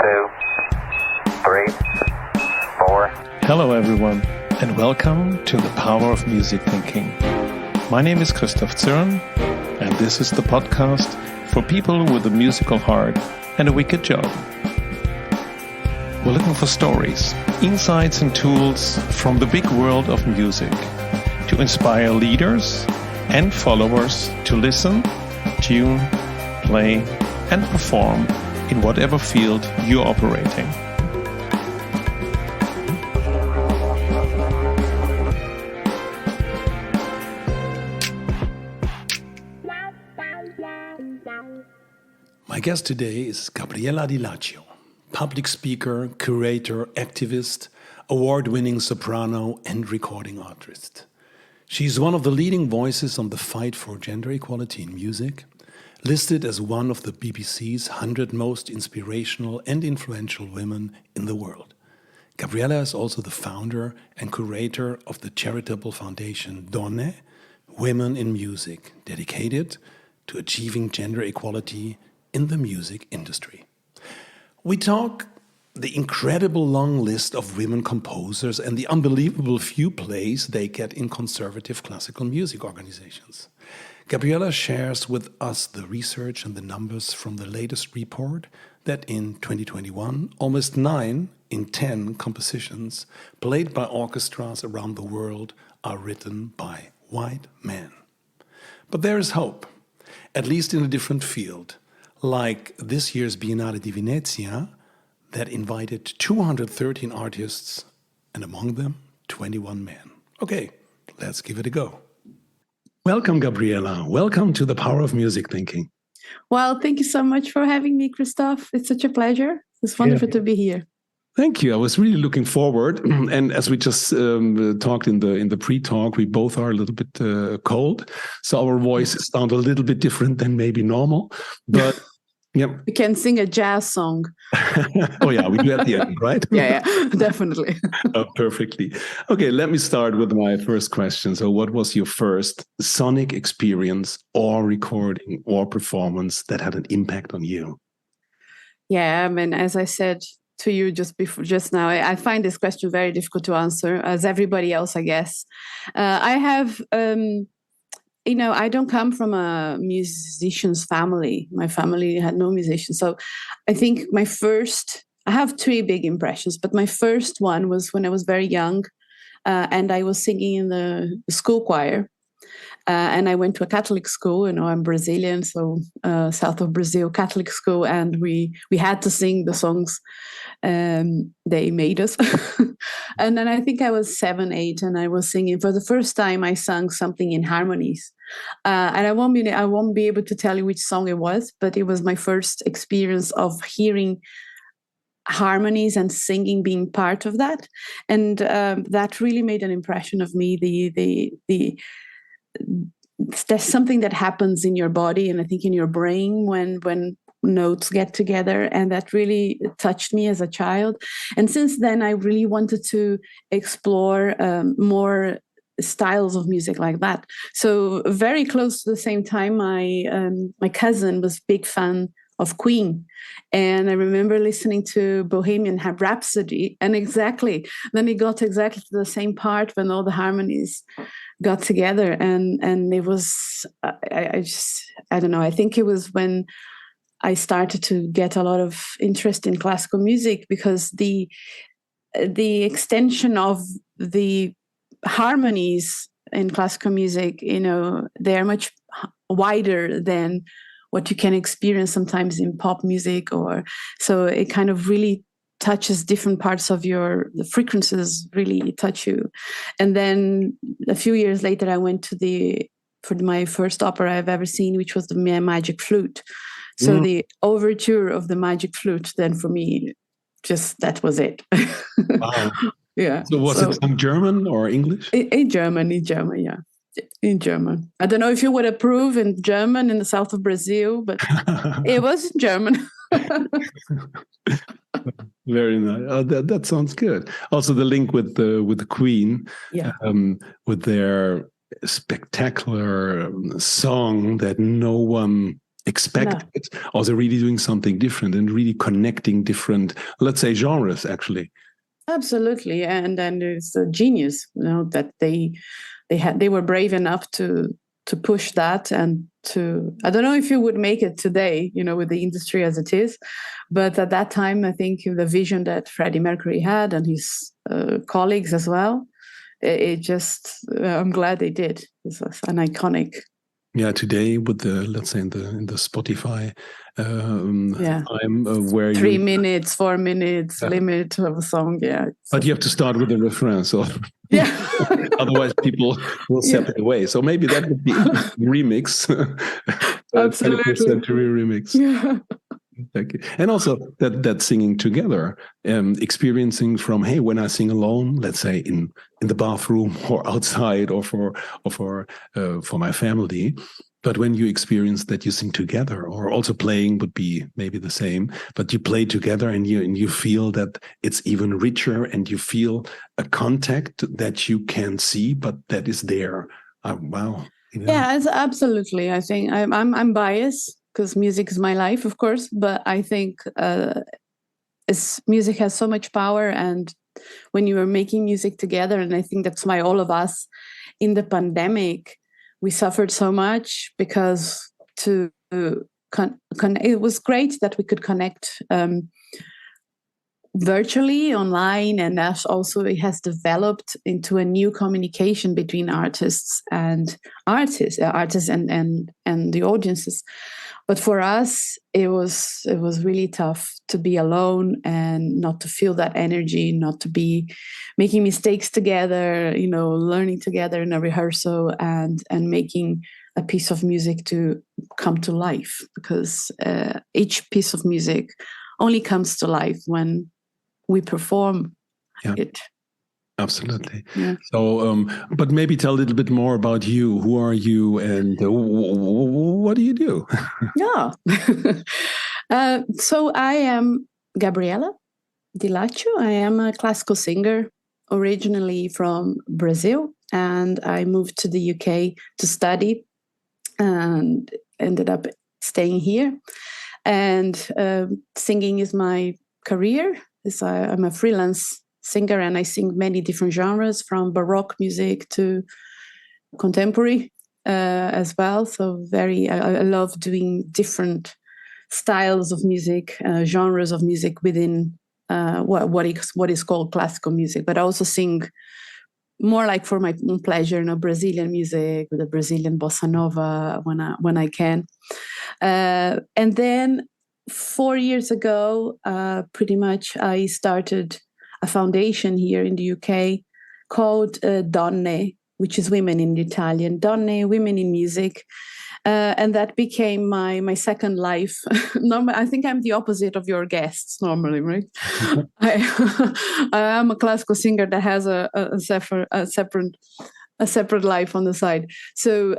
2, 3, 4. Hello everyone, and welcome to the Power of Music Thinking. My name is Christoph Zürn, and this is the podcast for people with a musical heart and a wicked job. We're looking for stories, insights and tools from the big world of music to inspire leaders and followers to listen, tune, play and perform in whatever field you're operating. My guest today is Gabriella Di Laccio, public speaker, curator, activist, award-winning soprano and recording artist. She's one of the leading voices on the fight for gender equality in music, listed as one of the BBC's 100 most inspirational and influential women in the world. Gabriella is also the founder and curator of the charitable foundation Donne, Women in Music, dedicated to achieving gender equality in the music industry. We talk the incredible long list of women composers and the unbelievable few plays they get in conservative classical music organizations. Gabriella shares with us the research and the numbers from the latest report that in 2021, almost 9 in 10 compositions played by orchestras around the world are written by white men. But there is hope, at least in a different field, like this year's Biennale di Venezia that invited 213 artists, and among them, 21 men. Okay, let's give it a go. Welcome, Gabriella. Welcome to the Power of Music Thinking. Well, thank you so much for having me, Christoph. It's such a pleasure. It's wonderful to be here. Thank you. I was really looking forward. And as we just talked in the pre-talk, we both are a little bit cold. So our voices sound a little bit different than maybe normal. But yeah. We can sing a jazz song. Oh, yeah, we do at the end, right? Yeah, definitely. Oh, perfectly. Okay, let me start with my first question. So what was your first sonic experience or recording or performance that had an impact on you? Yeah, I mean, as I said to you just now, I find this question very difficult to answer, as everybody else, I guess. I have... I don't come from a musician's family. My family had no musicians. So I think I have 3 big impressions, but my first one was when I was very young and I was singing in the school choir. And I went to a Catholic school. I'm Brazilian, so south of Brazil, Catholic school, and we had to sing the songs they made us. And then I think I was 7, 8, and I was singing for the first time. I sang something in harmonies, and I won't be able to tell you which song it was, but it was my first experience of hearing harmonies and singing being part of that, and that really made an impression of me. There's something that happens in your body and I think in your brain when notes get together, and that really touched me as a child. And since then, I really wanted to explore more styles of music like that. So very close to the same time, my cousin was a big fan of Queen, and I remember listening to Bohemian Rhapsody, and then it got exactly to the same part when all the harmonies got together, and it was I don't know, I think it was when I started to get a lot of interest in classical music, because the extension of the harmonies in classical music, they are much wider than what you can experience sometimes in pop music, so it kind of really touches different parts of the frequencies really touch you. And then a few years later, I went for my first opera I've ever seen, which was the Magic Flute. So the overture of the Magic Flute, then for me, just that was it. Wow. Yeah. So was it in German or English? In German, yeah. In German. I don't know if you would approve in German in the south of Brazil, but it was in German. Very nice. Oh, that sounds good. Also, the link with the Queen, with their spectacular song that no one expected, or they're really doing something different and really connecting different, let's say, genres, actually. Absolutely, and it's a genius, that they were brave enough to push that, and to, I don't know if you would make it today, with the industry as it is, but at that time, I think the vision that Freddie Mercury had and his colleagues as well, it just, I'm glad they did. It's an iconic. Yeah, today with the, let's say, in the Spotify time where 3 minutes, 4 minutes limit of a song, but you have to start with the refrain, so otherwise people will step away. So maybe that would be remix, absolutely 21st century remix. Yeah. Thank you. And also that singing together, experiencing from, hey, when I sing alone, let's say in the bathroom or outside, or for my family, but when you experience that you sing together, or also playing would be maybe the same, but you play together and you feel that it's even richer, and you feel a contact that you can see, but that is there. Wow. Yeah, absolutely. I think I'm biased, because music is my life, of course, but I think music has so much power, and when you are making music together, and I think that's why all of us in the pandemic, we suffered so much, because it was great that we could connect virtually online, and also it has developed into a new communication between artists and the audiences. But for us, it was really tough to be alone and not to feel that energy, not to be making mistakes together, learning together in a rehearsal, and making a piece of music to come to life, because each piece of music only comes to life when we perform it. Absolutely. Yeah. So, but maybe tell a little bit more about you. Who are you, and what do you do? Yeah. So I am Gabriella Di Laccio. I am a classical singer, originally from Brazil, and I moved to the UK to study, and ended up staying here. And singing is my career. I'm a freelance singer, and I sing many different genres, from Baroque music to contemporary as well. So I love doing different styles of music, genres of music within what is called classical music. But I also sing more like for my own pleasure, Brazilian music, with the Brazilian bossa nova when I can. And then 4 years ago, pretty much, I started a foundation here in the UK called Donne, which is women in Italian. Donne, women in music. And that became my second life. I think I'm the opposite of your guests normally, right? I am a classical singer that has a separate life on the side. So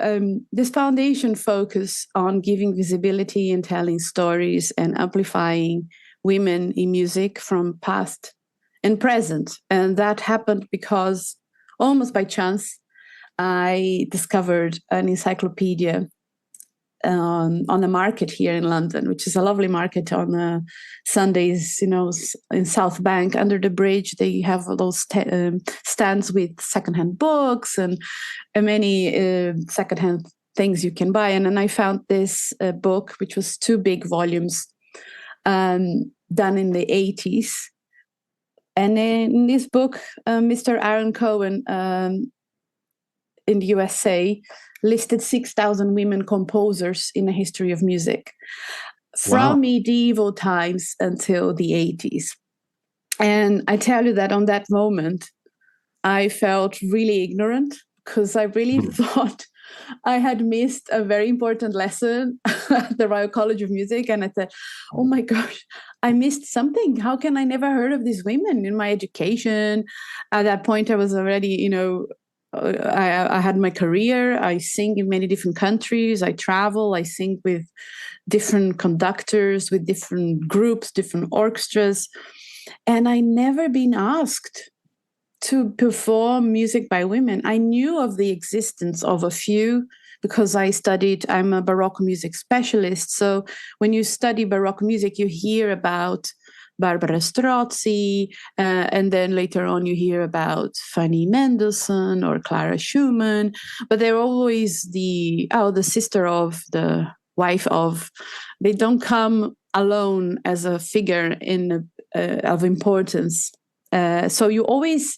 this foundation focuses on giving visibility and telling stories and amplifying women in music from past and present. And that happened because, almost by chance, I discovered an encyclopedia on the market here in London, which is a lovely market on Sundays, in South Bank under the bridge. They have those stands with secondhand books and many secondhand things you can buy. And then I found this book, which was 2 big volumes done in the 80s. And in this book, Mr. Aaron Cohen in the USA listed 6,000 women composers in the history of music, from medieval times until the 80s. And I tell you that on that moment, I felt really ignorant, because I really thought I had missed a very important lesson at the Royal College of Music. And I thought, oh my gosh, I missed something. How can I never heard of these women in my education? At that point, I was already, I had my career. I sing in many different countries. I travel. I sing with different conductors, with different groups, different orchestras. And I never been asked to perform music by women. I knew of the existence of a few because I'm a Baroque music specialist. So when you study Baroque music, you hear about Barbara Strozzi, and then later on you hear about Fanny Mendelssohn or Clara Schumann, but they're always the sister of, the wife of. They don't come alone as a figure of importance. So you always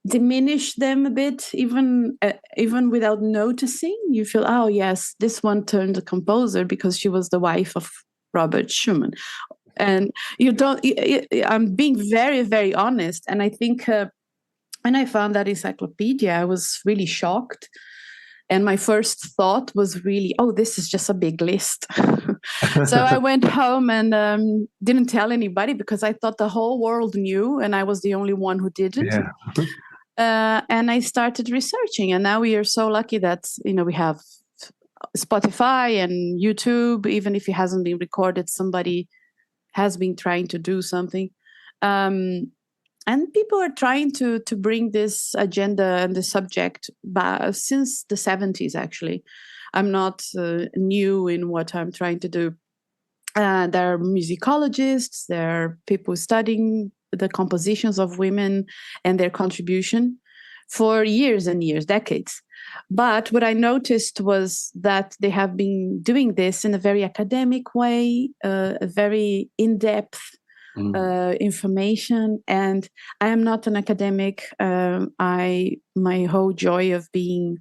diminish them a bit, even without noticing. You feel, oh yes, this one turned a composer because she was the wife of Robert Schumann. And you don't. I'm being very, very honest, and I think when I found that encyclopedia, I was really shocked. And my first thought was really, oh, this is just a big list. So I went home and didn't tell anybody, because I thought the whole world knew, and I was the only one who didn't. Yeah. And I started researching, and now we are so lucky that we have Spotify and YouTube. Even if it hasn't been recorded, somebody has been trying to do something. And people are trying to bring this agenda and the subject since the 70s, actually. I'm not new in what I'm trying to do. There are musicologists, there are people studying the compositions of women and their contribution for years and years, decades. But what I noticed was that they have been doing this in a very academic way, a very in-depth information. And I am not an academic. My whole joy of being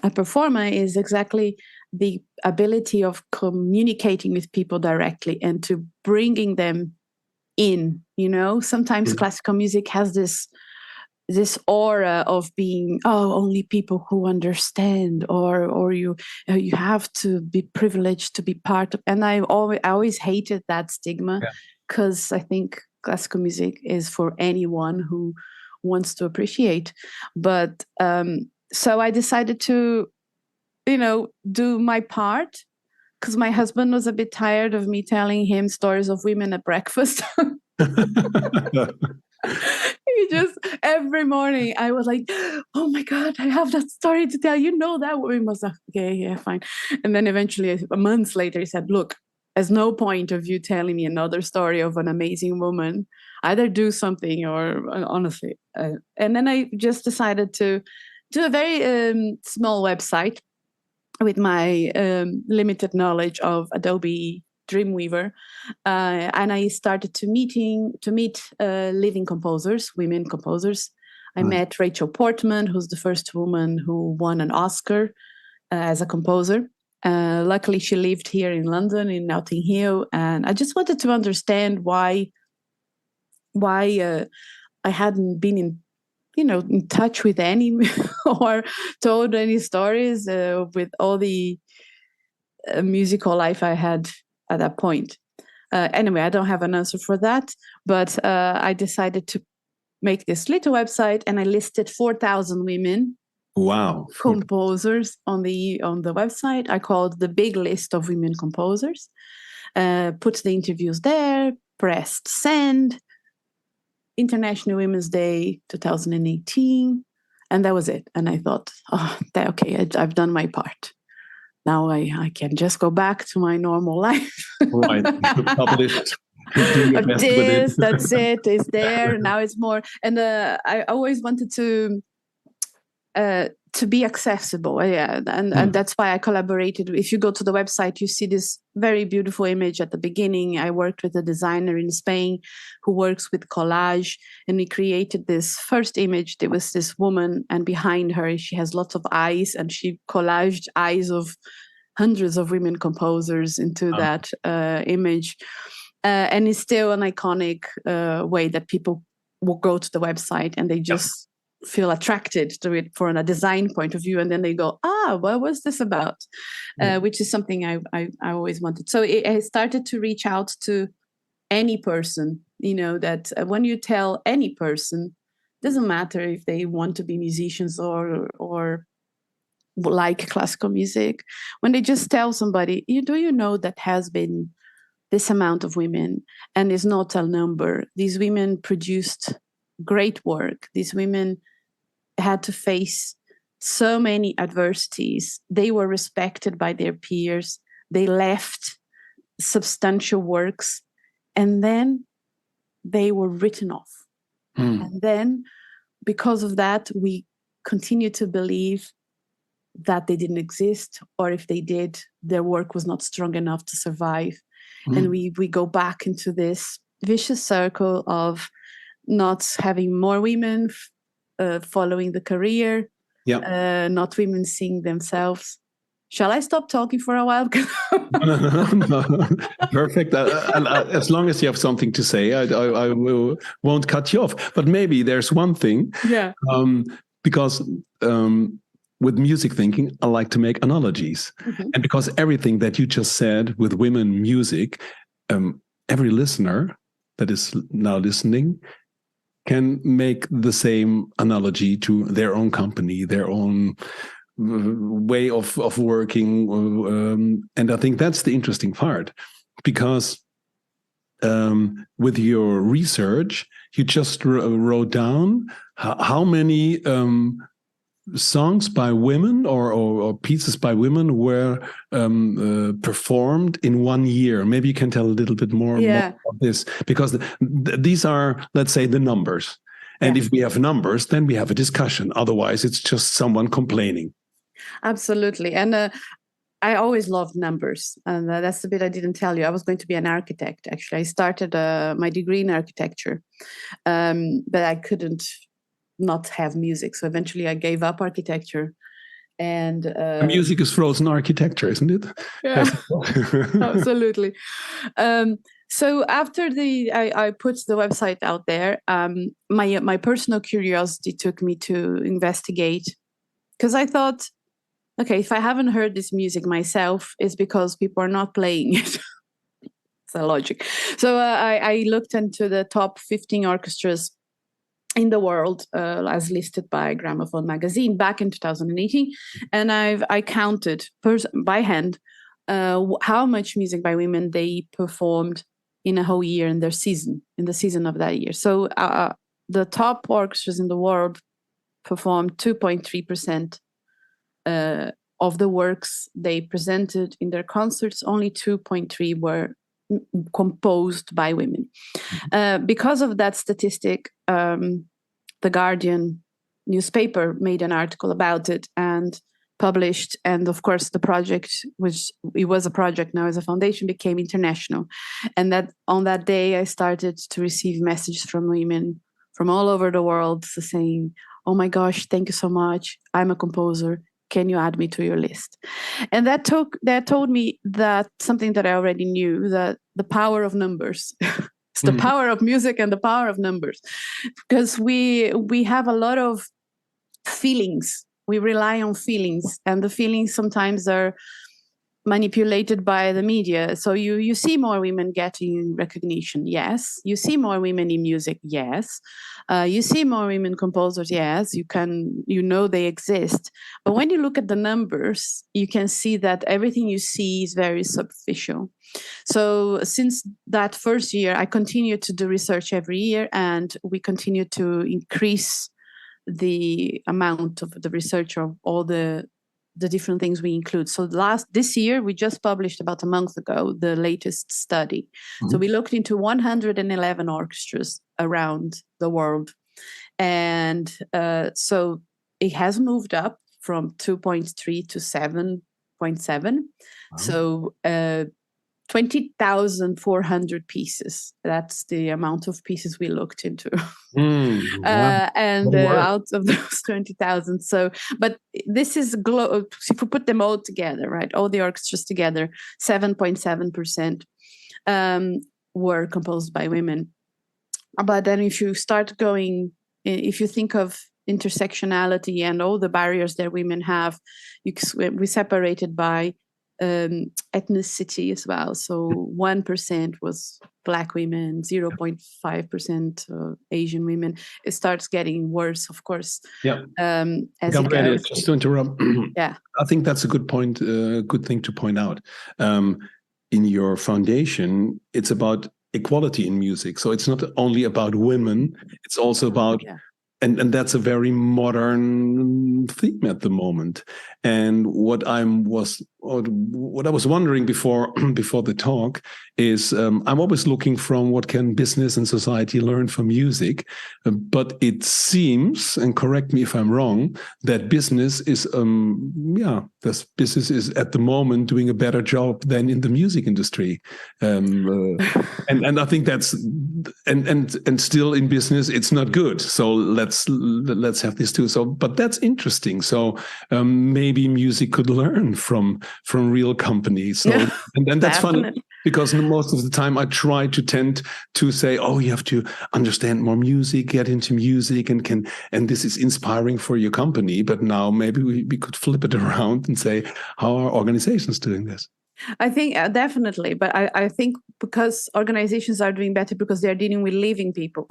a performer is exactly the ability of communicating with people directly and to bringing them in. Sometimes classical music has this aura of being, only people who understand, or you have to be privileged to be part of. And I always hated that stigma, because I think classical music is for anyone who wants to appreciate. But so I decided to, do my part, because my husband was a bit tired of me telling him stories of women at breakfast. He just, every morning I was like, oh my God, I have that story to tell. That woman was like, okay, yeah, fine. And then eventually, months later, he said, look, there's no point of you telling me another story of an amazing woman. Either do something or honestly. And then I just decided to do a very small website with my limited knowledge of Adobe Dreamweaver, and I started to meet living composers, women composers. I met Rachel Portman, who's the first woman who won an Oscar as a composer. Luckily, she lived here in London, in Notting Hill, and I just wanted to understand why I hadn't been in touch with any or told any stories with all the musical life I had at that point. Anyway, I don't have an answer for that, but I decided to make this little website, and I listed 4,000 women. Wow. Composers on the website. I called the big list of women composers, put the interviews there, pressed send, International Women's Day 2018, and that was it. And I thought, okay, I've done my part. Now I can just go back to my normal life. Right. Published. That's it. It's there. Now it's more. And I always wanted to be accessible. And that's why I collaborated. If you go to the website, you see this very beautiful image at the beginning. I worked with a designer in Spain who works with collage, and we created this first image. There was this woman, and behind her, she has lots of eyes, and she collaged eyes of hundreds of women composers into that image. And it's still an iconic way that people will go to the website and they just feel attracted to it from a design point of view, and then they go, what was this about? Which is something I always wanted. So I started to reach out to any person, that when you tell any person, doesn't matter if they want to be musicians or like classical music, when they just tell somebody, do you know that has been this amount of women, and it's not a number. These women produced great work. These women had to face so many adversities. They were respected by their peers. They left substantial works, and then they were written off. And then, because of that, we continue to believe that they didn't exist, or if they did, their work was not strong enough to survive. And we go back into this vicious circle of not having more women following the career, not women seeing themselves. Shall I stop talking for a while? No. Perfect. As long as you have something to say, I won't cut you off. But maybe there's one thing. Yeah. Because with music thinking, I like to make analogies. And because everything that you just said with women music, every listener that is now listening can make the same analogy to their own company, their own way of working, and I think that's the interesting part, because with your research you just wrote down how many songs by women or pieces by women were performed in 1 year. Maybe you can tell a little bit more about this, because these are, let's say, the numbers, and if we have numbers, then we have a discussion. Otherwise it's just someone complaining. Absolutely. And I always loved numbers. And that's the bit I didn't tell you. I was going to be an architect, actually. I started my degree in architecture, but I couldn't not have music. So eventually I gave up architecture. And music is frozen architecture, isn't it? Yeah, absolutely. So after I put the website out there, my personal curiosity took me to investigate, because I thought, okay, if I haven't heard this music myself, it's because people are not playing it. It's a logic. So I looked into the top 15 orchestras in the world, as listed by Gramophone magazine back in 2018, and I counted by hand how much music by women they performed in a whole year in the season of that year. So the top orchestras in the world performed 2.3%. Of the works they presented in their concerts, only 2.3 were composed by women. Because of that statistic, the Guardian newspaper made an article about it and published, and of course the project, which it was a project, now as a foundation, became international. And that on that day I started to receive messages from women from all over the world saying, "Oh my gosh, thank you so much. I'm a composer. Can you add me to your list?" And that told me that something that I already knew, that the power of numbers. It's the power of music and the power of numbers. Because we have a lot of feelings. We rely on feelings, and the feelings sometimes are manipulated by the media. So you see more women getting recognition, yes. You see more women in music, yes. You see more women composers, yes. You know they exist. But when you look at the numbers, you can see that everything you see is very superficial. So since that first year, I continued to do research every year, and we continue to increase the amount of the research of all the different things we include. So this year, we just published about a month ago, the latest study. So we looked into 111 orchestras around the world. And so it has moved up from 2.3 to 7.7. Wow. So 20,400 pieces. That's the amount of pieces we looked into. Wow. And out of those 20,000. So, but this is, if we put them all together, right, all the orchestras together, 7.7% were composed by women. But then if you start going, if you think of intersectionality and all the barriers that women have, we separated by ethnicity as well. So 1% was Black women, 0.5% Asian women. It starts getting worse, of course. Yeah. As Gabriella, just to interrupt. Yeah. I think that's a good point. Good thing to point out. In your foundation, it's about equality in music. So it's not only about women. It's also about and that's a very modern theme at the moment. And what I was wondering before the talk is, I'm always looking from what can business and society learn from music, but it seems, and correct me if I'm wrong, that business is business is at the moment doing a better job than in the music industry, and I think that's and still in business it's not good. So let's have this too. So, but that's interesting. So maybe music could learn from real companies. So and that's funny, because most of the time I tend to say, oh, you have to understand more music, get into music, and this is inspiring for your company. But now maybe we could flip it around and say, how are organizations doing this? I think definitely, but I think because organizations are doing better because they're dealing with living people.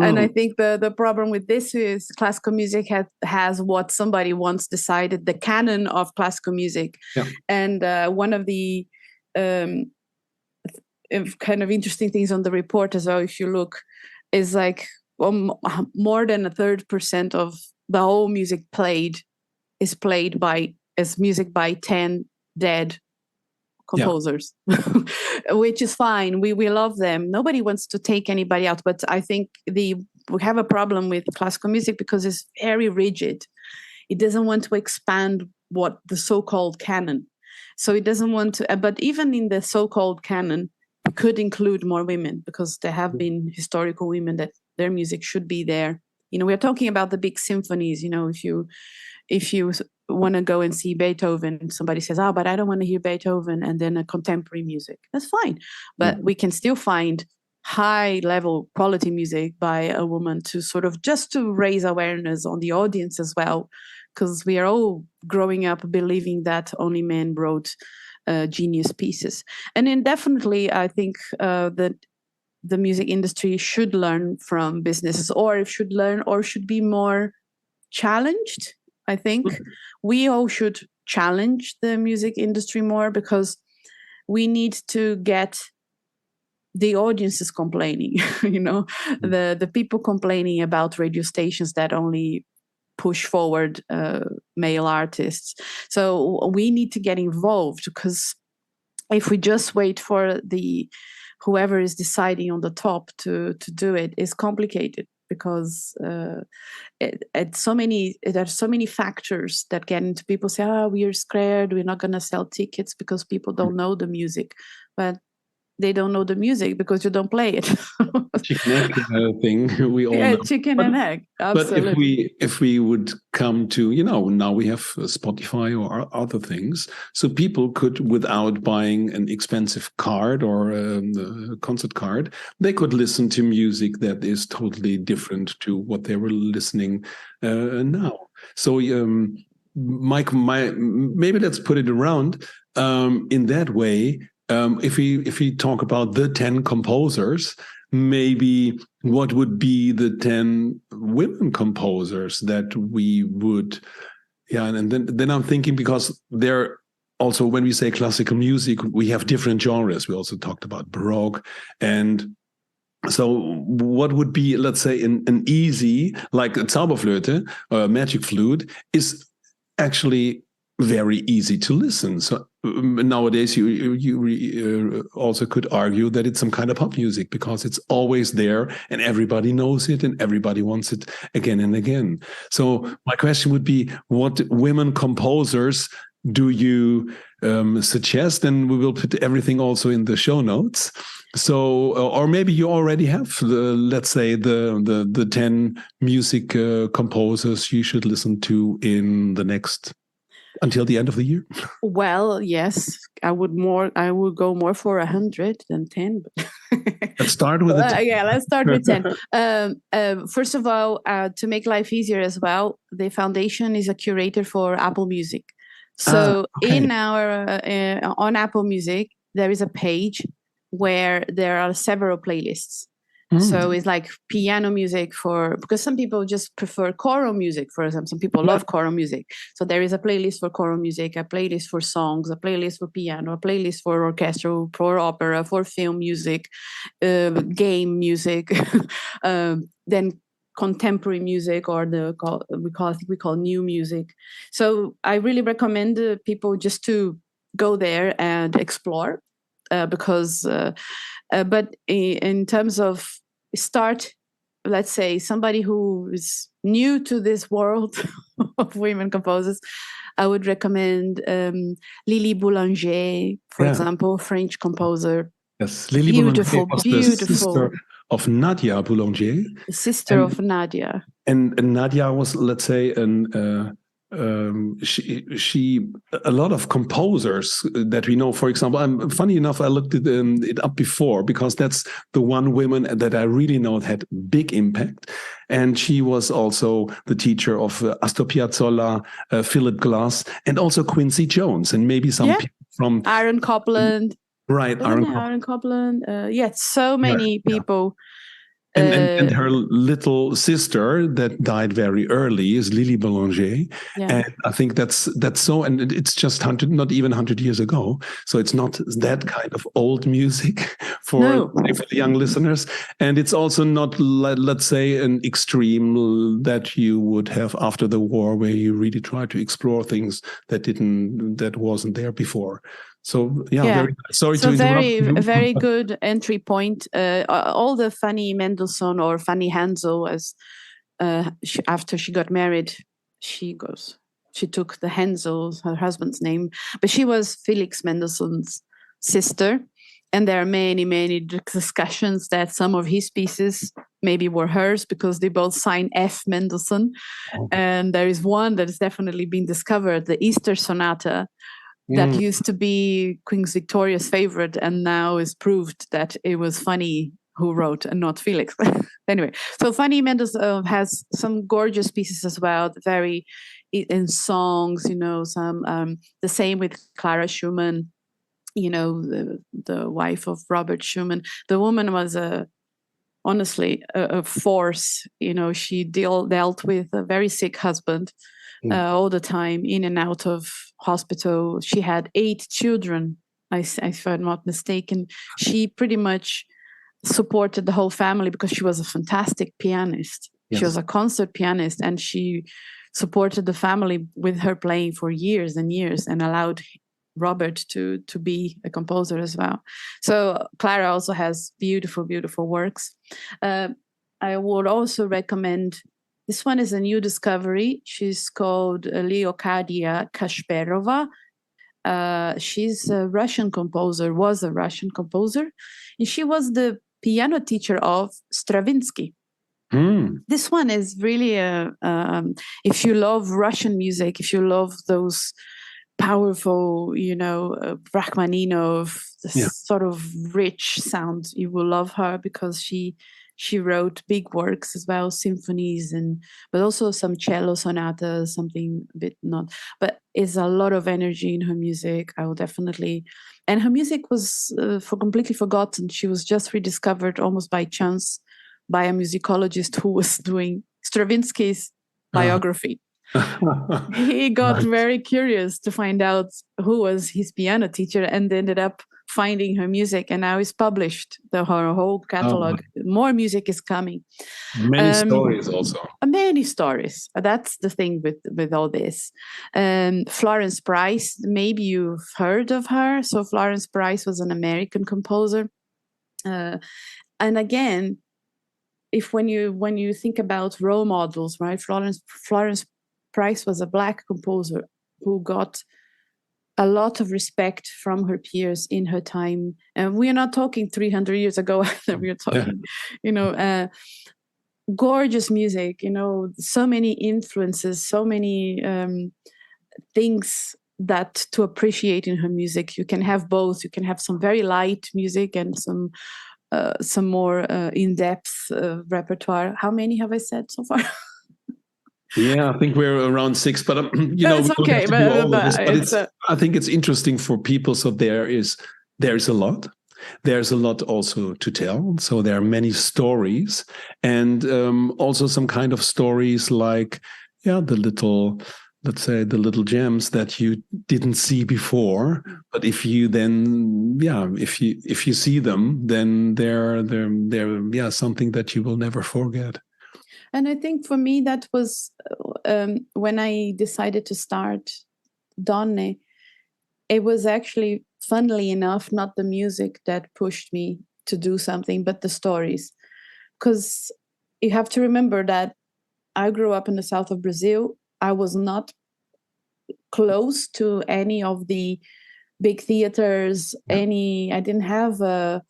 And I think the problem with this is classical music has what somebody once decided, the canon of classical music. Yeah. And one of the kind of interesting things on the report as well, if you look, is like more than 30% of the whole music played is played as music by 10 dead composers, which is fine. We love them. Nobody wants to take anybody out, but I think we have a problem with classical music because it's very rigid. It doesn't want to expand what the so-called canon. So it doesn't want to, but even in the so-called canon, it could include more women, because there have been historical women that their music should be there. You know, we're talking about the big symphonies. You know, if you want to go and see Beethoven, somebody says, oh, but I don't want to hear Beethoven and then a contemporary music. That's fine. But we can still find high level quality music by a woman to sort of just to raise awareness on the audience as well, because we are all growing up believing that only men wrote genius pieces. And then definitely I think that the music industry should learn from businesses, or should be more challenged. I think we all should challenge the music industry more, because we need to get the audiences complaining, you know, the people complaining about radio stations that only push forward male artists. So we need to get involved, because if we just wait for whoever is deciding on the top to do it, is complicated, because there are so many factors that get into people say, oh, we are scared, we're not going to sell tickets because people don't know the music. But they don't know the music because you don't play it. Chicken egg thing, we all know. Chicken and egg, absolutely. But if we would come to, you know, now we have Spotify or other things, so people could, without buying an expensive card or a concert card, they could listen to music that is totally different to what they were listening now. So Mike, maybe let's put it around in that way. If we talk about the 10 composers, maybe what would be the 10 women composers that we would, and then I'm thinking, because there also, when we say classical music, we have different genres. We also talked about Baroque, and so what would be, let's say, an easy, like a Zauberflöte or magic flute is actually very easy to listen. So nowadays you also could argue that it's some kind of pop music, because it's always there and everybody knows it and everybody wants it again and again. So my question would be, what women composers do you suggest? And we will put everything also in the show notes. So, or maybe you already have let's say the 10 music composers you should listen to in the next, until the end of the year? Well, yes, I would go more for 100 than 10. Let's start with it. Let's start with 10. First of all, to make life easier as well, the foundation is a curator for Apple Music. So in our on Apple Music, there is a page where there are several playlists. So it's like piano music because some people just prefer choral music, for example. Some people love choral music. So there is a playlist for choral music, a playlist for songs, a playlist for piano, a playlist for orchestral, for opera, for film music, game music, then contemporary music, or we call new music. So I really recommend people just to go there and explore, because but in terms of start, let's say somebody who is new to this world of women composers, I would recommend Lily Boulanger, for example, French composer. Yes, Lily Beautiful, Boulanger was beautiful. the sister of Nadia Boulanger. Sister of Nadia. And Nadia was, let's say, she a lot of composers that we know. For example, funny enough, I looked it up before, because that's the one woman that I really know had big impact. And she was also the teacher of Astor Piazzolla, Philip Glass, and also Quincy Jones, and maybe some people from Aaron Copland. Right, Aaron Copland. So many people. And her little sister that died very early is Lily Boulanger. And I think that's so, and it's just not even 100 years ago. So it's not that kind of old music for the young listeners. And it's also not, let's say, an extreme that you would have after the war, where you really try to explore things that wasn't there before. So very sorry to interrupt you. Very good entry point. All the Fanny Mendelssohn, or Fanny Hansel, as after she got married, she took the Hansel, her husband's name, but she was Felix Mendelssohn's sister. And there are many discussions that some of his pieces maybe were hers, because they both signed F. Mendelssohn. And there is one that has definitely been discovered, the Easter Sonata, that used to be Queen Victoria's favorite, and now is proved that it was Fanny who wrote and not Felix. Anyway, so Fanny Mendelssohn has some gorgeous pieces as well, very in songs, some the same with Clara Schumann, the wife of Robert Schumann. The woman was honestly a force. She dealt with a very sick husband all the time, in and out of hospital. She had 8 children, if I'm not mistaken. She pretty much supported the whole family, because she was a fantastic pianist. She was a concert pianist, and she supported the family with her playing for years and years, and allowed Robert to be a composer as well. So Clara also has beautiful works. I would also recommend, this one is a new discovery. She's called Leocadia Kashperova. She's a Russian composer, was a Russian composer, and she was the piano teacher of Stravinsky. This one is really if you love Russian music, if you love those powerful, Rachmaninoff, sort of rich sound, you will love her, because she wrote big works as well, symphonies, but also some cello sonatas, something a bit not, but is a lot of energy in her music. I will definitely, and her music was completely forgotten. She was just rediscovered almost by chance by a musicologist who was doing Stravinsky's biography. He got very curious to find out who was his piano teacher, and ended up finding her music, and now it's published, her whole catalog. More music is coming. Many stories also. Many stories. That's the thing with all this. Florence Price, maybe you've heard of her. So Florence Price was an American composer. And again, when you think about role models, right? Florence Price was a Black composer who got a lot of respect from her peers in her time. And we are not talking 300 years ago. We are talking, gorgeous music, so many influences, so many things that to appreciate in her music. You can have both. You can have some very light music and some more in-depth repertoire. How many have I said so far? Yeah, I think we're around 6, but it's okay. I think it's interesting for people. So there's a lot. There's a lot also to tell. So there are many stories, and also some kind of stories like the little gems that you didn't see before. But if you then if you see them, then they're something that you will never forget. And I think for me, that was when I decided to start Donne, it was actually, funnily enough, not the music that pushed me to do something, but the stories. Because you have to remember that I grew up in the south of Brazil. I was not close to any of the big theaters. I didn't have a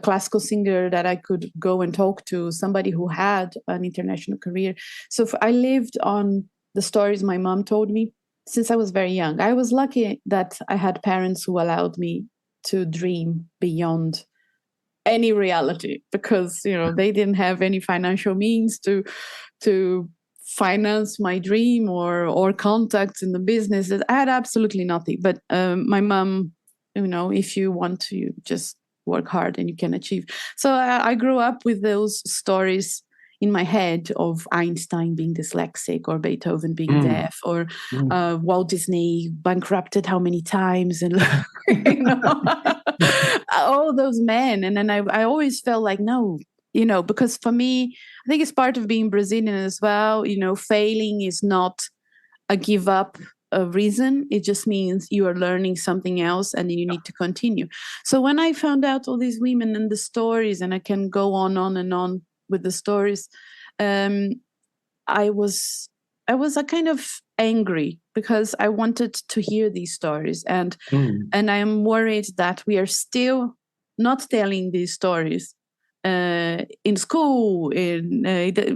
classical singer that I could go and talk to, somebody who had an international career. So I lived on the stories my mom told me since I was very young. I was lucky that I had parents who allowed me to dream beyond any reality, because they didn't have any financial means to finance my dream or contacts in the business. I had absolutely nothing. But my mom, if you want to, you just work hard and you can achieve. So I grew up with those stories in my head of Einstein being dyslexic, or Beethoven being deaf, or Walt Disney bankrupted how many times, and all those men. And then I always felt like, no, because for me, I think it's part of being Brazilian as well. Failing is not a give up reason. It just means you are learning something else and then you need to continue. So when I found out all these women and the stories, and I can go on and on with the stories, I was a kind of angry, because I wanted to hear these stories, and I am worried that we are still not telling these stories in school.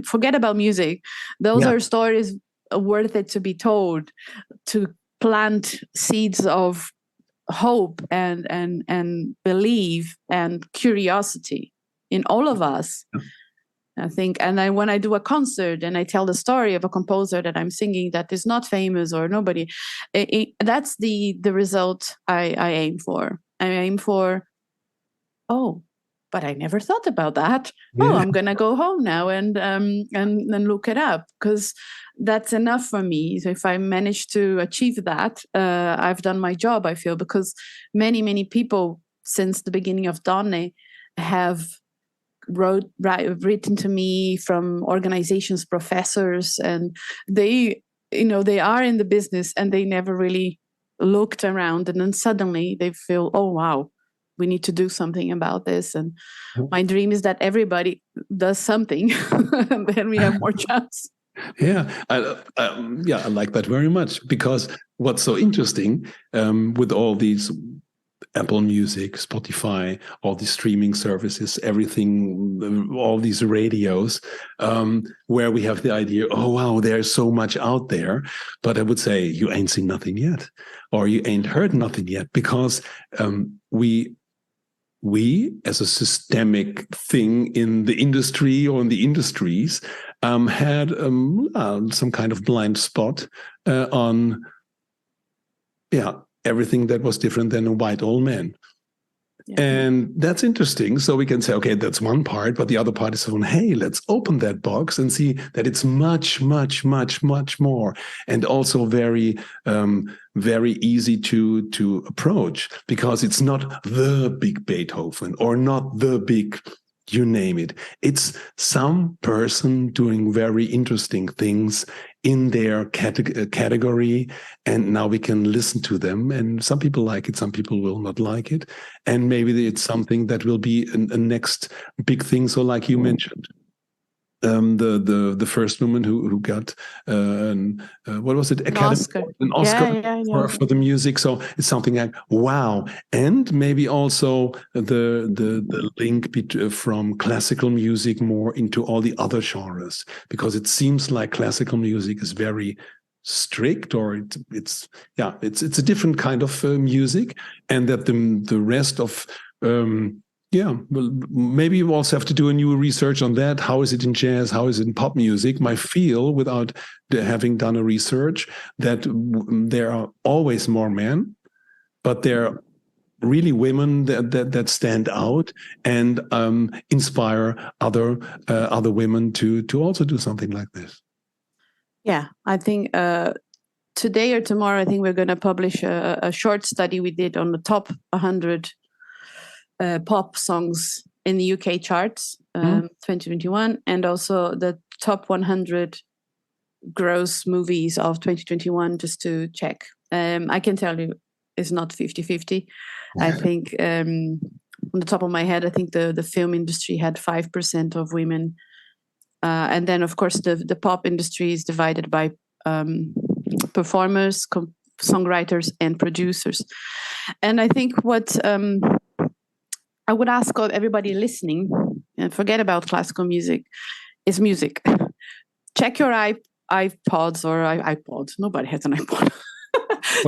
Forget about music; those are stories worth it to be told, to plant seeds of hope and belief and curiosity in all of us. I think, and when I do a concert and I tell the story of a composer that I'm singing that is not famous or nobody, that's the result I aim for. I aim for, oh, but I never thought about that. Yeah. Oh, I'm gonna go home now and look it up, because that's enough for me. So if I manage to achieve that, I've done my job, I feel, because many people since the beginning of Donne have written to me from organizations, professors, and they are in the business and they never really looked around, and then suddenly they feel, oh wow, we need to do something about this. And my dream is that everybody does something and then we have more chance. I like that very much, because what's so interesting with all these Apple Music, Spotify, all these streaming services, everything, all these radios, where we have the idea, oh, wow, there's so much out there. But I would say you ain't seen nothing yet, or you ain't heard nothing yet, because we as a systemic thing in the industry or in the industries had some kind of blind spot on everything that was different than a white old man. Yeah. And that's interesting. So we can say, okay, that's one part, but the other part is, hey, let's open that box and see that it's much, much, much, much more, and also very, very easy to approach, because it's not the big Beethoven or not the big, you name it. It's some person doing very interesting things in their category, and now we can listen to them, and some people like it, some people will not like it, and maybe it's something that will be a next big thing. So like you mentioned, the first woman who got what was it, an Oscar for the music. So it's something like, wow. And maybe also the link from classical music more into all the other genres, because it seems like classical music is very strict, or it's a different kind of music, and that the rest of well, maybe you also have to do a new research on that. How is it in jazz? How is it in pop music? My feel, without having done a research, that there are always more men, but there are really women that stand out and inspire other women to also do something like this. Yeah, I think today or tomorrow, I think we're going to publish a short study we did on the top 100 pop songs in the UK charts. mm-hmm. 2021, and also the top 100 gross movies of 2021, just to check. I can tell you it's not 50-50. I think on the top of my head, I think the film industry had 5% of women. And then, of course, the pop industry is divided by performers, songwriters, and producers. And I think what I would ask of everybody listening, and forget about classical music, is music. Check your iPods or iPods. Nobody has an iPod.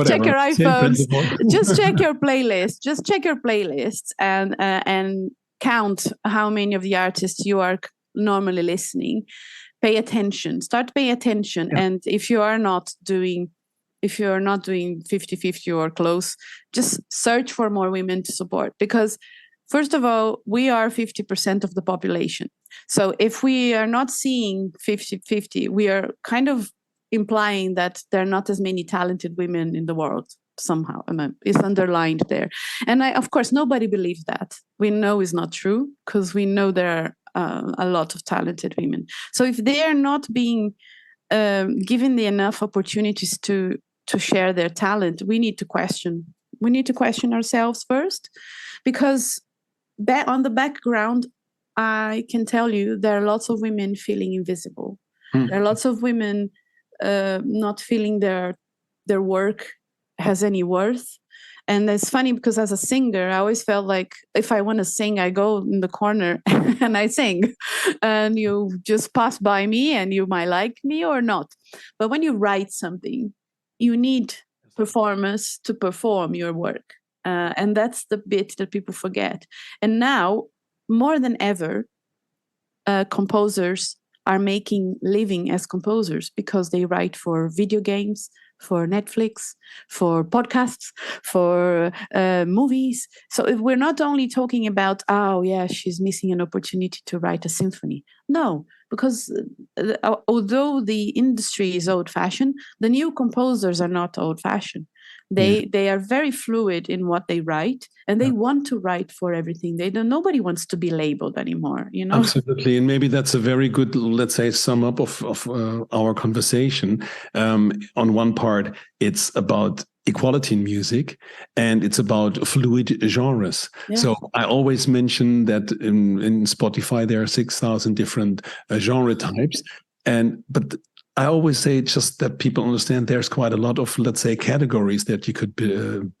Check your iPhones. Just check your playlist. Just check your playlists and count how many of the artists you are normally listening. Pay attention. Start paying attention. Yeah. And if you are not doing 50-50 or close, just search for more women to support. Because first of all, we are 50% of the population. So if we are not seeing 50-50, we are kind of implying that there are not as many talented women in the world somehow. It's underlined there. And of course, nobody believes that. We know it's not true because we know there are a lot of talented women. So if they are not being given the enough opportunities to share their talent, we need to question. We need to question ourselves first, because on the background, I can tell you there are lots of women feeling invisible. There are lots of women not feeling their work has any worth. And it's funny because as a singer, I always felt like if I want to sing, I go in the corner and I sing. And you just pass by me and you might like me or not. But when you write something, you need performers to perform your work. And that's the bit that people forget. And now, more than ever, composers are making living as composers because they write for video games, for Netflix, for podcasts, for movies. So if we're not only talking about, oh yeah, she's missing an opportunity to write a symphony. No, because although the industry is old-fashioned, the new composers are not old-fashioned. They are very fluid in what they write, and they want to write for everything. Nobody wants to be labeled anymore, you know? Absolutely. And maybe that's a very good, let's say, sum up of our conversation. On one part, it's about equality in music, and it's about fluid genres. Yeah. So I always mention that in Spotify, there are 6,000 different genre types. But I always say just that people understand there's quite a lot of, let's say, categories that you could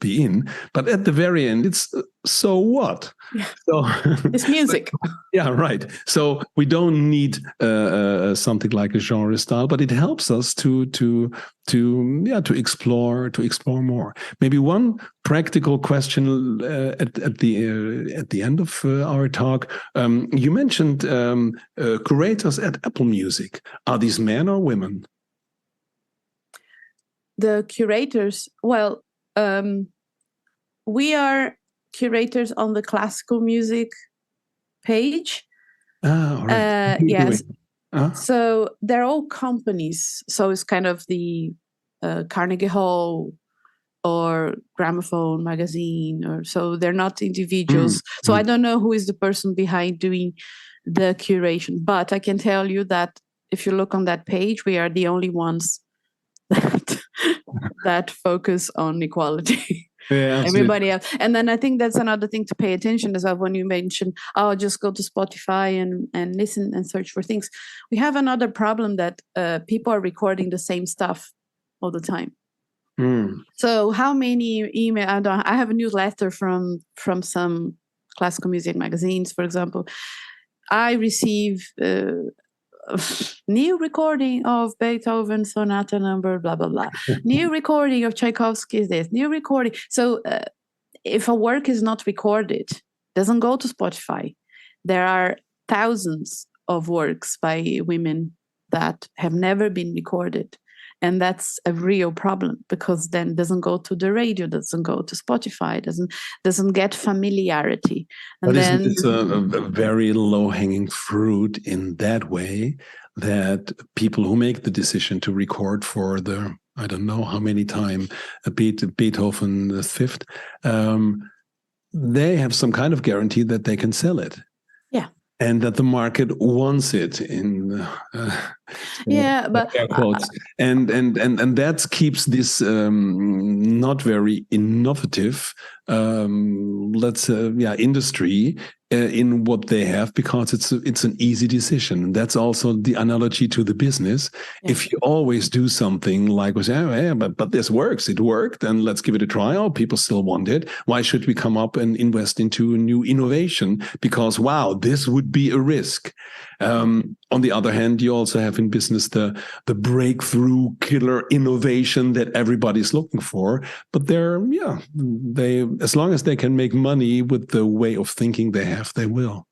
be in. But at the very end, it's so what? Yeah. So it's music. Yeah, right. So we don't need something like a genre style, but it helps us to explore more. Maybe one practical question at the end of our talk. You mentioned curators at Apple Music. Are these men or women? The curators, well, we are curators on the classical music page. Right. Yes. So they're all companies. So it's kind of the Carnegie Hall or Gramophone magazine, or so they're not individuals. So I don't know who is the person behind doing the curation, but I can tell you that if you look on that page, we are the only ones that focus on equality. Yeah, everybody else. And then I think that's another thing to pay attention as well when you mention, just go to Spotify and listen and search for things. We have another problem that people are recording the same stuff all the time. So how many email? I have a newsletter from some classical music magazines, for example. I receive new recording of Beethoven Sonata number blah blah blah, new recording of Tchaikovsky's this, new recording. So if a work is not recorded, doesn't go to Spotify. There are thousands of works by women that have never been recorded. And that's a real problem, because then it doesn't go to the radio, doesn't go to Spotify, doesn't get familiarity. And but then it's a very low-hanging fruit in that way, that people who make the decision to record for the, I don't know how many time, Beethoven the Fifth, they have some kind of guarantee that they can sell it. Yeah. and that the market wants it in but air quotes, and that keeps this not very innovative industry in what they have, because it's an easy decision. And that's also the analogy to the business. Yeah. If you always do something like, but this works, it worked, and let's give it a try. Oh, people still want it. Why should we come up and invest into a new innovation? Because wow, this would be a risk. On the other hand, you also have in business the breakthrough killer innovation that everybody's looking for. But they as long as they can make money with the way of thinking they have, they will.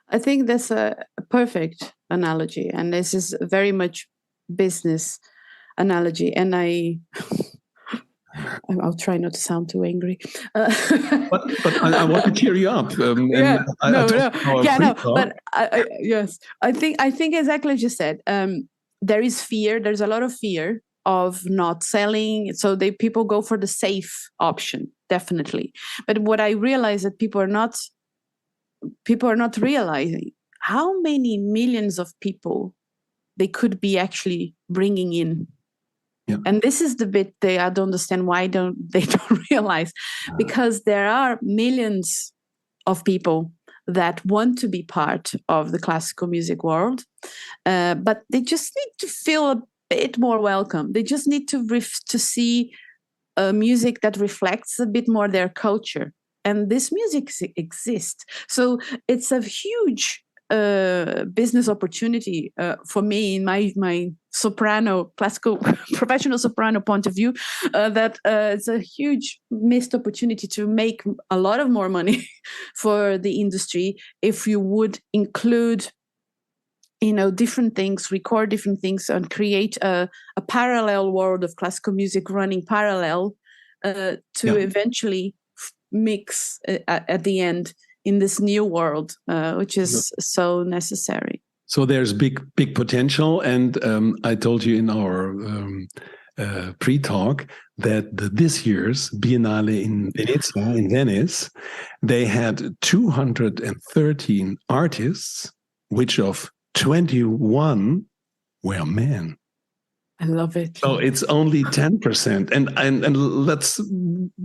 I think that's a perfect analogy, and this is very much business analogy. And I'll try not to sound too angry. But I want to cheer you up. Yes, I think exactly as you said. There is fear. There's a lot of fear of not selling, so people go for the safe option, definitely. But what I realize that people are not realizing how many millions of people they could be actually bringing in. Yeah. And this is the bit I don't understand why they don't realize, because there are millions of people that want to be part of the classical music world, but they just need to feel a bit more welcome. They just need to see music that reflects a bit more their culture, and this music exists. So it's a huge business opportunity for me in my soprano, classical professional soprano point of view, that it's a huge missed opportunity to make a lot of more money for the industry if you would include different things, record different things, and create a parallel world of classical music running parallel to eventually mix at the end in this new world, which is so necessary. So there's big potential. And I told you in our pre-talk that this year's Biennale in Venezia, in Venice, they had 213 artists, which of 21 were men. I love it. So it's only 10%, and let's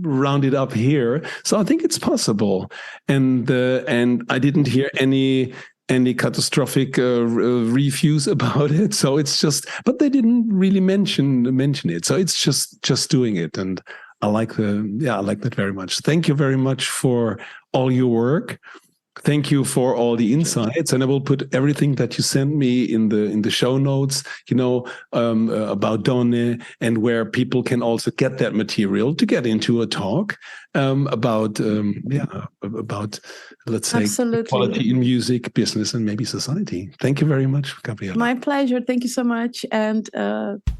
round it up here. So I think it's possible, and I didn't hear any catastrophic reviews about it. So it's just, but they didn't really mention it. So it's just doing it, and I like that very much. Thank you very much for all your work. Thank you for all the insights, and I will put everything that you sent me in the show notes, about Donne, and where people can also get that material to get into a talk about let's say Absolutely. Quality in music, business, and maybe society. Thank you very much, Gabriella. My pleasure. Thank you so much, and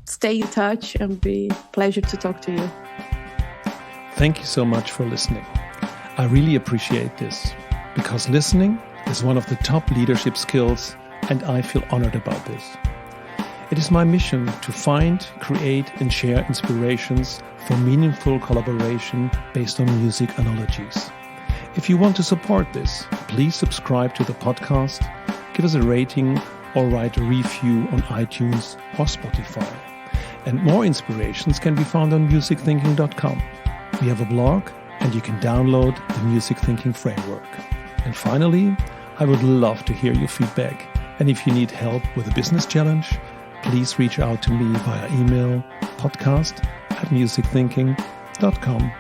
stay in touch, and be a pleasure to talk to you. Thank you so much for listening. I really appreciate this, because listening is one of the top leadership skills, and I feel honored about this. It is my mission to find, create, and share inspirations for meaningful collaboration based on music analogies. If you want to support this, please subscribe to the podcast, give us a rating, or write a review on iTunes or Spotify. And more inspirations can be found on musicthinking.com. We have a blog, and you can download the Music Thinking Framework. And finally, I would love to hear your feedback. And if you need help with a business challenge, please reach out to me via email, podcast@musicthinking.com.